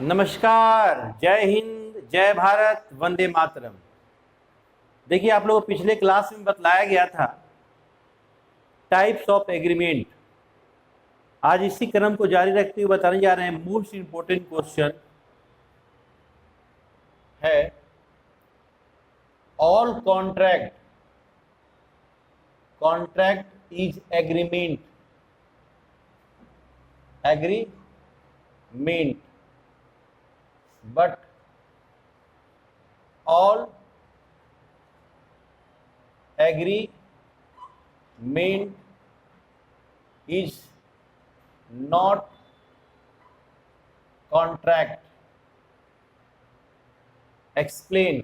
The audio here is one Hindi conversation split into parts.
नमस्कार, जय हिंद, जय भारत, वंदे मातरम। देखिए, आप लोगों को पिछले क्लास में बतलाया गया था टाइप्स ऑफ एग्रीमेंट। आज इसी क्रम को जारी रखते हुए बताने जा रहे हैं मोस्ट इंपोर्टेंट क्वेश्चन है all contract is agreement but all agreement is not contract। explain।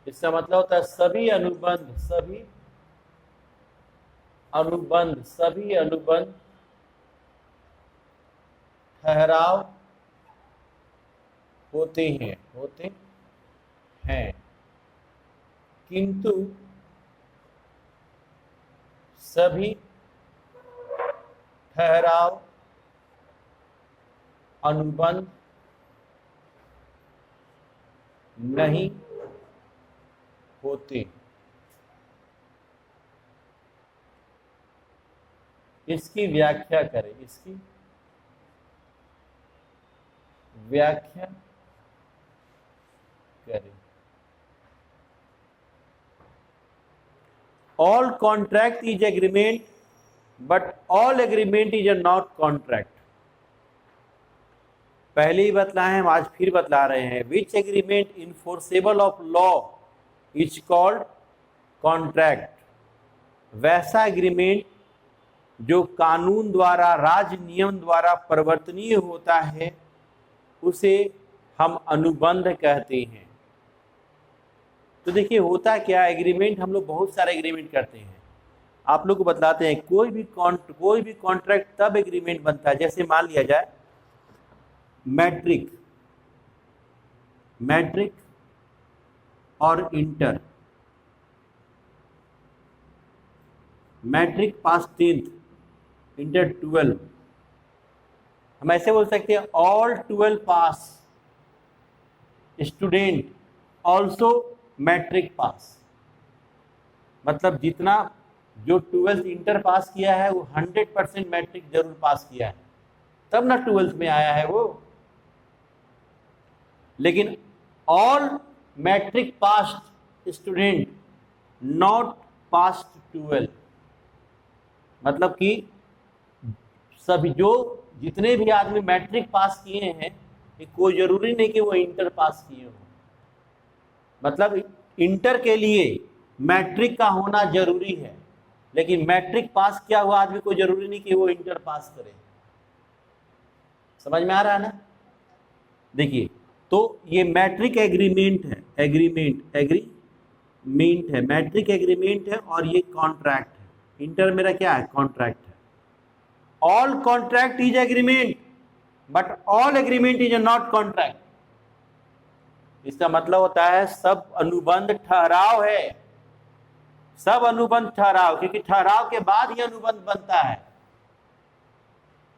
इसका मतलब होता है सभी अनुबंध ठहराव होते हैं किंतु सभी ठहराव अनुबंध नहीं होते। इसकी व्याख्या करें। All contract is agreement but all agreement is not contract. पहले ही बतलाए हैं, हम आज फिर बतला रहे हैं। Which agreement enforceable of law is called contract. वैसा एग्रीमेंट जो कानून द्वारा, राज्य नियम द्वारा परिवर्तनीय होता है, उसे हम अनुबंध कहते हैं। तो देखिए, होता क्या, एग्रीमेंट हम लोग बहुत सारे एग्रीमेंट करते हैं। आप लोग को बतलाते हैं, कोई भी कॉन्ट्रैक्ट तब एग्रीमेंट बनता है, जैसे मान लिया जाए मैट्रिक और inter. Matric pass 10th, inter 12। हम ऐसे बोल सकते हैं ऑल 12 पास स्टूडेंट ऑल्सो मैट्रिक पास। मतलब जितना जो 12th इंटर पास किया है वो 100% मैट्रिक जरूर पास किया है, तब ना 12th में आया है वो। लेकिन all matric passed student not passed 12। मतलब कि सभी जितने भी आदमी मैट्रिक पास किए हैं, ये कोई जरूरी नहीं कि वो इंटर पास किए हो। मतलब इंटर के लिए मैट्रिक का होना जरूरी है, लेकिन मैट्रिक पास किया हुआ आदमी को जरूरी नहीं कि वो इंटर पास करे। समझ में आ रहा है ना? देखिए, तो ये मैट्रिक एग्रीमेंट है, मैट्रिक एग्रीमेंट है और ये कॉन्ट्रैक्ट है। इंटर मेरा क्या है? कॉन्ट्रैक्ट है। All contract is agreement but all agreement is not contract. इसका मतलब होता है सब अनुबंध ठहराव है, सब अनुबंध ठहराव, क्योंकि ठहराव के बाद ही अनुबंध बनता है।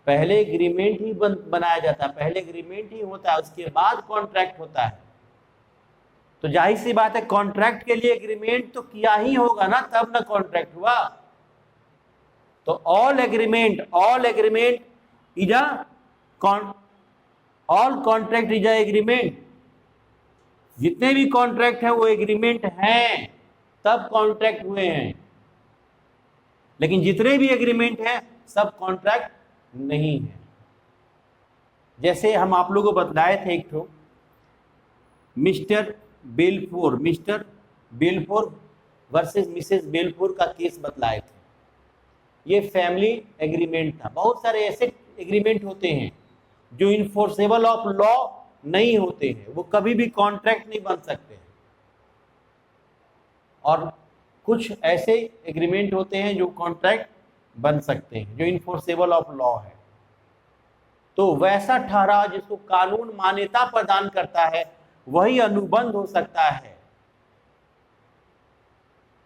पहले एग्रीमेंट ही बनाया जाता है, पहले एग्रीमेंट ही होता है, उसके बाद कॉन्ट्रैक्ट होता है। तो जाहिर सी बात है, कॉन्ट्रैक्ट के लिए एग्रीमेंट तो किया ही होगा ना, तब ना कॉन्ट्रैक्ट हुआ। तो all contract is a agreement. जितने भी कॉन्ट्रैक्ट हैं वो एग्रीमेंट हैं, तब कॉन्ट्रैक्ट हुए हैं। लेकिन जितने भी एग्रीमेंट हैं सब कॉन्ट्रैक्ट नहीं है। जैसे हम आप लोगों को बतलाए थे, एक ठो मिस्टर बेलफोर वर्सेस मिसेस बेलफोर का केस बतलाए थे। ये फैमिली एग्रीमेंट था। बहुत सारे ऐसे एग्रीमेंट होते हैं जो इनफोर्सेबल ऑफ लॉ नहीं होते हैं, वो कभी भी कॉन्ट्रैक्ट नहीं बन सकते हैं। और कुछ ऐसे एग्रीमेंट होते हैं जो कॉन्ट्रैक्ट बन सकते हैं, जो इनफोर्सेबल ऑफ लॉ है। तो वैसा ठहराव जिसको कानून मान्यता प्रदान करता है वही अनुबंध हो सकता है।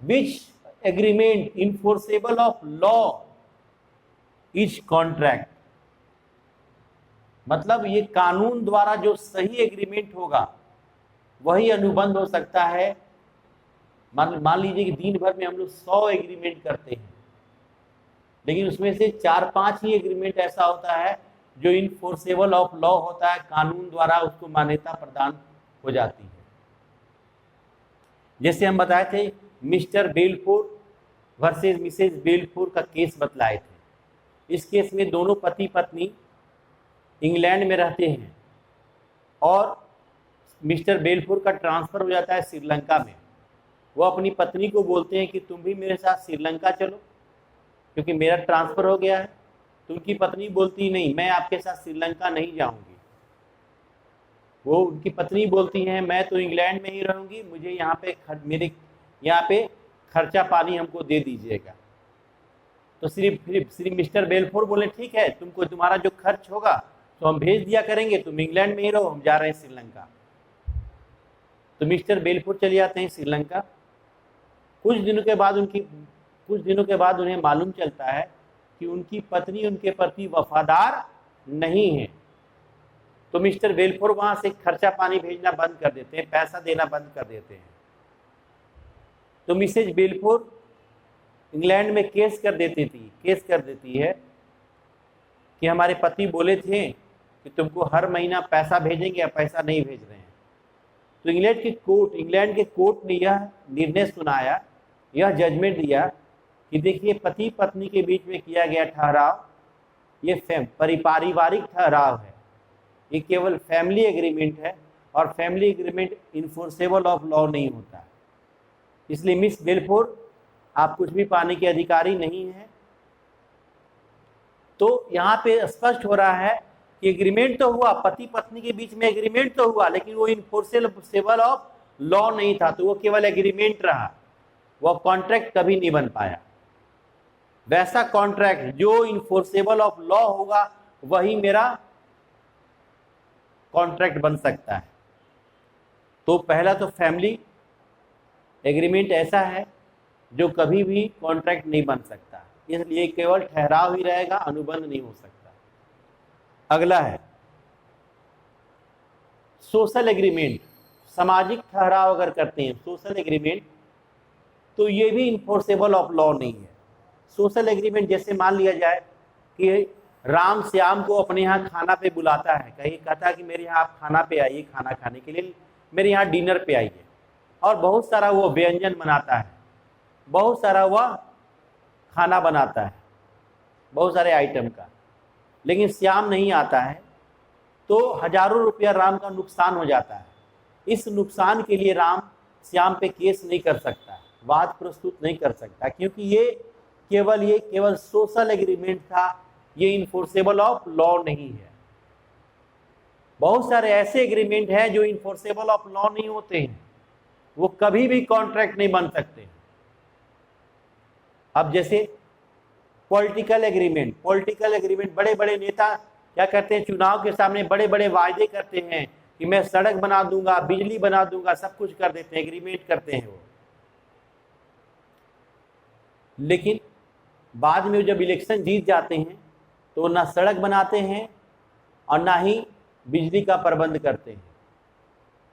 Which agreement enforceable of law is contract. मतलब ये कानून द्वारा जो सही एग्रीमेंट होगा वही अनुबंध हो सकता है। मान लीजिए कि दिन भर में हम लोग 100 एग्रीमेंट करते हैं, लेकिन उसमें से 4-5 ही एग्रीमेंट ऐसा होता है जो इनफोर्सेबल ऑफ लॉ होता है, कानून द्वारा उसको मान्यता प्रदान हो जाती है। जैसे हम बताए थे मिस्टर बेलफोर वर्सेस मिसेज बेलफोर का केस बतलाए थे। इस केस में दोनों पति पत्नी इंग्लैंड में रहते हैं और मिस्टर बेलफोर का ट्रांसफ़र हो जाता है श्रीलंका में। वो अपनी पत्नी को बोलते हैं कि तुम भी मेरे साथ श्रीलंका चलो क्योंकि मेरा ट्रांसफ़र हो गया है। तो उनकी पत्नी बोलती नहीं, मैं आपके साथ श्रीलंका नहीं जाऊंगी। वो उनकी पत्नी बोलती हैं मैं तो इंग्लैंड में ही रहूंगी, मुझे यहाँ पे मेरे यहाँ पे खर्चा पानी हमको दे दीजिएगा। तो श्री मिस्टर बेलफोर बोले ठीक है, तुमको तुम्हारा जो खर्च होगा तो हम भेज दिया करेंगे, तुम इंग्लैंड में ही रहो, हम जा रहे हैं श्रीलंका। तो मिस्टर बेलफोर चले जाते हैं श्रीलंका। कुछ दिनों के बाद उन्हें मालूम चलता है कि उनकी पत्नी उनके प्रति वफादार नहीं है। तो मिस्टर बेलफोर वहां से खर्चा पानी भेजना बंद कर देते हैं, पैसा देना बंद कर देते हैं। तो मिसेज बेलफोर इंग्लैंड में केस कर देती है कि हमारे पति बोले थे कि तुमको हर महीना पैसा भेजेंगे या पैसा नहीं भेज रहे हैं। तो इंग्लैंड के कोर्ट ने यह निर्णय सुनाया, यह जजमेंट दिया कि देखिए पति पत्नी के बीच में किया गया ठहराव ये पारिवारिक ठहराव है, ये केवल फैमिली एग्रीमेंट है और family agreement enforceable of law नहीं होता। इसलिए मिस बेलफोर आप कुछ भी पाने के अधिकारी नहीं हैं। तो यहाँ पे स्पष्ट हो रहा है कि एग्रीमेंट तो हुआ, पति पत्नी के बीच में एग्रीमेंट तो हुआ, लेकिन वो इन्फोर्सेबल ऑफ लॉ नहीं था। तो वो केवल एग्रीमेंट रहा, वो कॉन्ट्रैक्ट कभी नहीं बन पाया। वैसा कॉन्ट्रैक्ट जो इन्फोर्सेबल ऑफ लॉ होगा वही मेरा कॉन्ट्रैक्ट बन सकता है। तो पहला तो फैमिली एग्रीमेंट ऐसा है जो कभी भी कॉन्ट्रैक्ट नहीं बन सकता, इसलिए केवल ठहराव ही रहेगा, अनुबंध नहीं हो सकता। अगला है सोशल एग्रीमेंट। सामाजिक ठहराव अगर करते हैं सोशल एग्रीमेंट तो ये भी इन्फोर्सेबल ऑफ लॉ नहीं है। सोशल एग्रीमेंट जैसे मान लिया जाए कि राम श्याम को अपने यहाँ खाना पे बुलाता है, कहीं कहता है कि मेरे यहाँ आप खाना पे आइए, खाना खाने के लिए मेरे यहाँ डिनर पे आइए, और बहुत सारा वो व्यंजन बनाता है, बहुत सारा वह खाना बनाता है, बहुत सारे आइटम का, लेकिन श्याम नहीं आता है तो हजारों रुपया राम का नुकसान हो जाता है। इस नुकसान के लिए राम श्याम पे केस नहीं कर सकता, वाद प्रस्तुत नहीं कर सकता, क्योंकि ये केवल सोशल एग्रीमेंट था, ये इन्फोर्सेबल ऑफ लॉ नहीं है। बहुत सारे ऐसे एग्रीमेंट हैं जो इन्फोर्सेबल ऑफ लॉ नहीं होते हैं, वो कभी भी कॉन्ट्रैक्ट नहीं बन सकते। अब जैसे पॉलिटिकल एग्रीमेंट, बड़े बड़े नेता क्या करते हैं, चुनाव के सामने बड़े बड़े वायदे करते हैं कि मैं सड़क बना दूंगा, बिजली बना दूंगा, सब कुछ कर देते हैं, एग्रीमेंट करते हैं वो। लेकिन बाद में जब इलेक्शन जीत जाते हैं तो ना सड़क बनाते हैं और ना ही बिजली का प्रबंध करते हैं।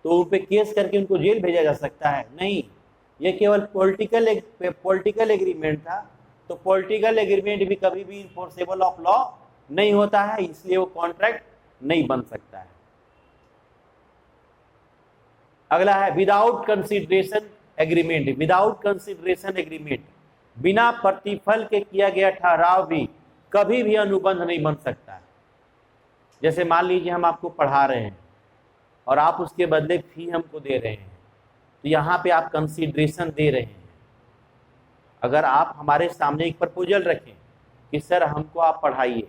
तो उन पे केस करके उनको जेल भेजा जा सकता है? नहीं, ये केवल पॉलिटिकल एग्रीमेंट था। तो पॉलिटिकल एग्रीमेंट भी कभी भी इन्फोर्सेबल ऑफ लॉ नहीं होता है, इसलिए वो कॉन्ट्रैक्ट नहीं बन सकता है। अगला है without consideration agreement. Without consideration agreement, बिना प्रतिफल के किया गया ठहराव भी कभी भी अनुबंध नहीं बन सकता है। जैसे मान लीजिए हम आपको पढ़ा रहे हैं और आप उसके बदले फी हमको दे रहे हैं, तो यहाँ पे आप कंसिडरेशन दे रहे हैं। अगर आप हमारे सामने एक प्रपोजल रखें कि सर हमको आप पढ़ाइए,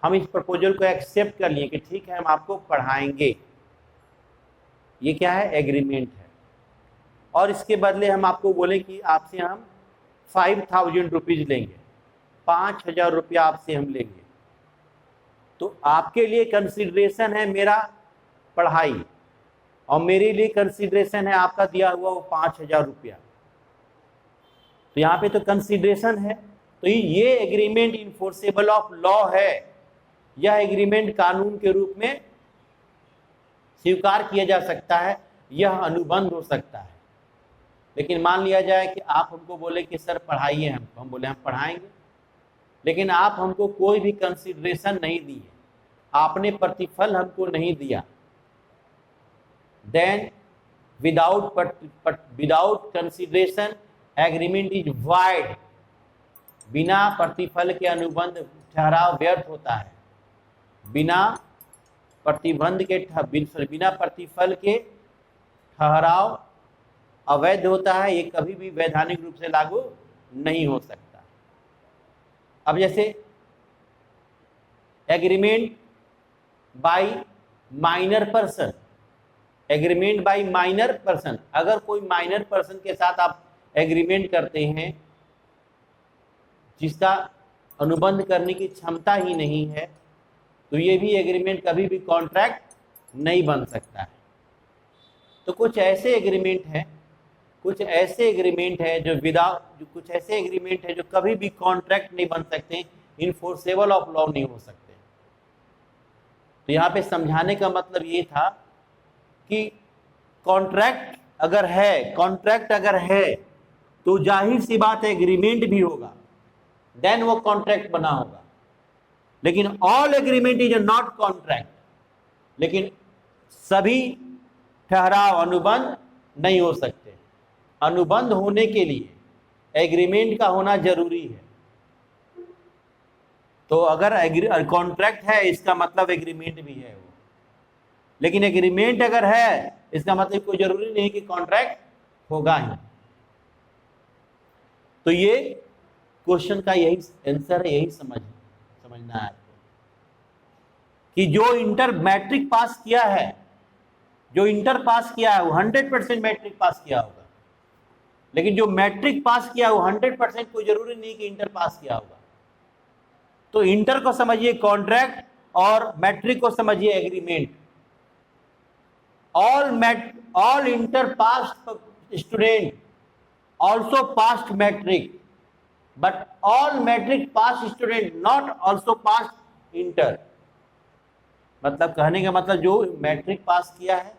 हम इस प्रपोजल को एक्सेप्ट कर लिए कि ठीक है हम आपको पढ़ाएंगे, ये क्या है? एग्रीमेंट है। और इसके बदले हम आपको बोले कि आपसे हम 5000 रुपीज़ लेंगे, 5000 रुपया आपसे हम लेंगे, तो आपके लिए कंसिडरेशन है मेरा पढ़ाई और मेरे लिए कंसिडरेशन है आपका दिया हुआ वो 5000 रुपया। तो यहाँ पे तो कंसिडरेशन है, तो ये एग्रीमेंट इन्फोर्सेबल ऑफ लॉ है। यह एग्रीमेंट कानून के रूप में स्वीकार किया जा सकता है, यह अनुबंध हो सकता है। लेकिन मान लिया जाए कि आप हमको बोले कि सर पढ़ाइए हमको, हम बोले हम पढ़ाएंगे, लेकिन आप हमको कोई भी कंसिडरेशन नहीं दी है, आपने प्रतिफल हमको नहीं दिया, then without consideration agreement is void. बिना प्रतिफल के अनुबंध ठहराव व्यर्थ होता है। बिना प्रतिफल के ठहराव अवैध होता है, ये कभी भी वैधानिक रूप से लागू नहीं हो सकता। अब जैसे agreement by minor person, agreement by minor person, अगर कोई माइनर पर्सन के साथ आप एग्रीमेंट करते हैं जिसका अनुबंध करने की क्षमता ही नहीं है, तो ये भी एग्रीमेंट कभी भी कॉन्ट्रैक्ट नहीं बन सकता है। तो कुछ ऐसे एग्रीमेंट हैं कुछ ऐसे एग्रीमेंट है जो कभी भी कॉन्ट्रैक्ट नहीं बन सकते, इनफोर्सेबल ऑफ लॉ नहीं हो सकते। तो यहाँ पे समझाने का मतलब ये था कि कॉन्ट्रैक्ट अगर है तो जाहिर सी बात है एग्रीमेंट भी होगा, देन वो कॉन्ट्रैक्ट बना होगा। लेकिन all agreement is not contract, लेकिन सभी ठहराव अनुबंध नहीं हो सकते। अनुबंध होने के लिए एग्रीमेंट का होना जरूरी है। तो अगर कॉन्ट्रैक्ट है इसका मतलब एग्रीमेंट भी है वो, लेकिन एग्रीमेंट अगर है इसका मतलब कोई जरूरी नहीं कि कॉन्ट्रैक्ट होगा ही। तो ये क्वेश्चन का यही आंसर है, यही समझना है आपको कि जो इंटर मैट्रिक पास किया है, जो इंटर पास किया है वो 100% मैट्रिक पास किया होगा, लेकिन जो मैट्रिक पास किया वो 100% कोई जरूरी नहीं कि इंटर पास किया होगा। तो इंटर को समझिए कॉन्ट्रैक्ट और मैट्रिक को समझिए agreement. all inter passed student also passed matric, but all matric passed student not also passed inter। मतलब कहने का मतलब जो मैट्रिक पास किया है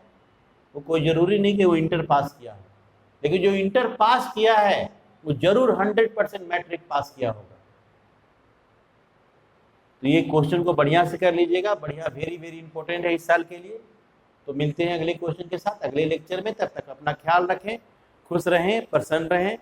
वो कोई जरूरी नहीं कि वो इंटर पास किया हो, लेकिन जो इंटर पास किया है वो जरूर 100% मैट्रिक पास किया होगा। तो ये क्वेश्चन को बढ़िया से कर लीजिएगा, बढ़िया, वेरी वेरी इंपॉर्टेंट है इस साल के लिए। तो मिलते हैं अगले क्वेश्चन के साथ अगले लेक्चर में। तब तक अपना ख्याल रखें, खुश रहें, प्रसन्न रहें।